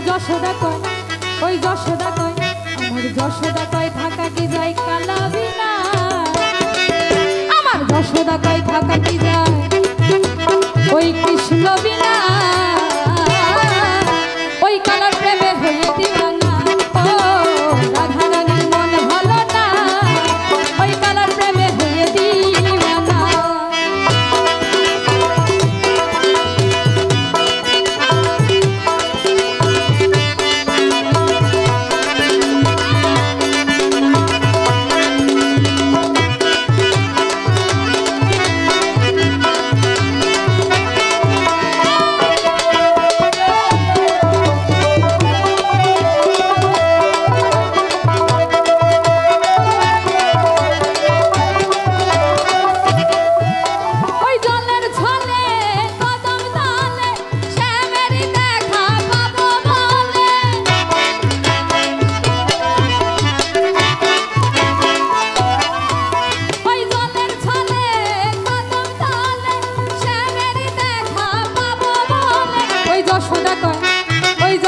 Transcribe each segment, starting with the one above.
যশোদা কয়, ওই যশোদা কয়, আমার যশোদা কয় থাকা কি যায় কালাবি না, আমার যশোদা কয় থাকা কি যায় ওই কৃষ্ণ বিনা, ওই কালার প্রেমে হয়ে দিওয়ানা। ও রাধা রানীর মন ভালো না, ওই কালার প্রেমে হয়ে দিওয়ানা।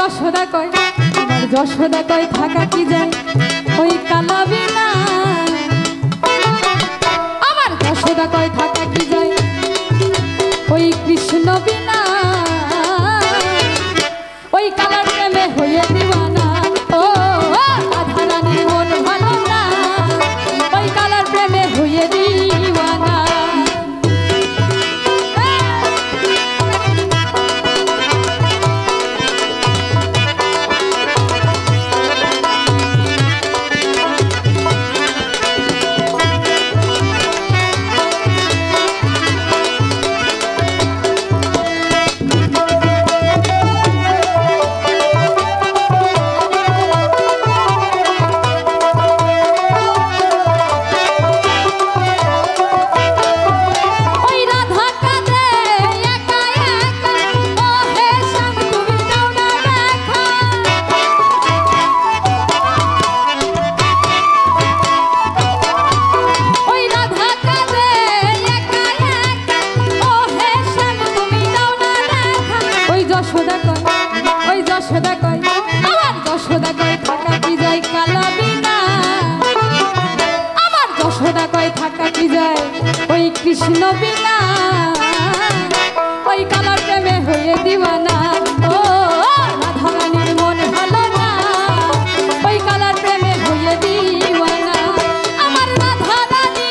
যশোদা কয়, আমার যশোদা কয় থাকা কি যায় ওই কালাবি না, আমার যশোদা কয় থাকা কি যায় ওই কৃষ্ণ বিনা, ওই কালার প্রেমে হয়ে দিওয়ানা। ও রাধা রানীর মন ভালো না, ওই কালার প্রেমে হয়ে দিওয়ানা। যশোদা কয়, ওই যশোদা কয়, আমার যশোদা কয় থাকা কি যায় কালাবি না, আমার যশোদা কয় থাকা কি যায় ওই কৃষ্ণ বিনা, ওই কালার প্রেমে হয়ে দিওয়ানা। ও রাধা রানীর মন ভালো না, ওই কালার প্রেমে হয়ে দিওয়ানা। আমার রাধা রানী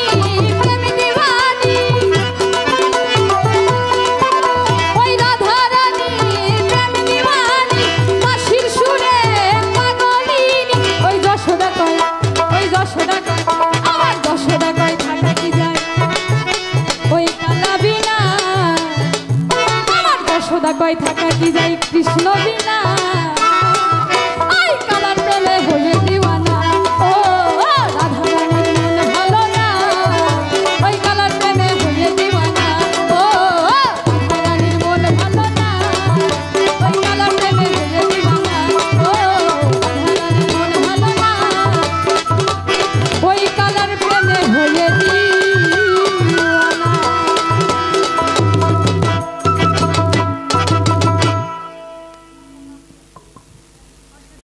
কই থাকা কি যায় কৃষ্ণ বিনা।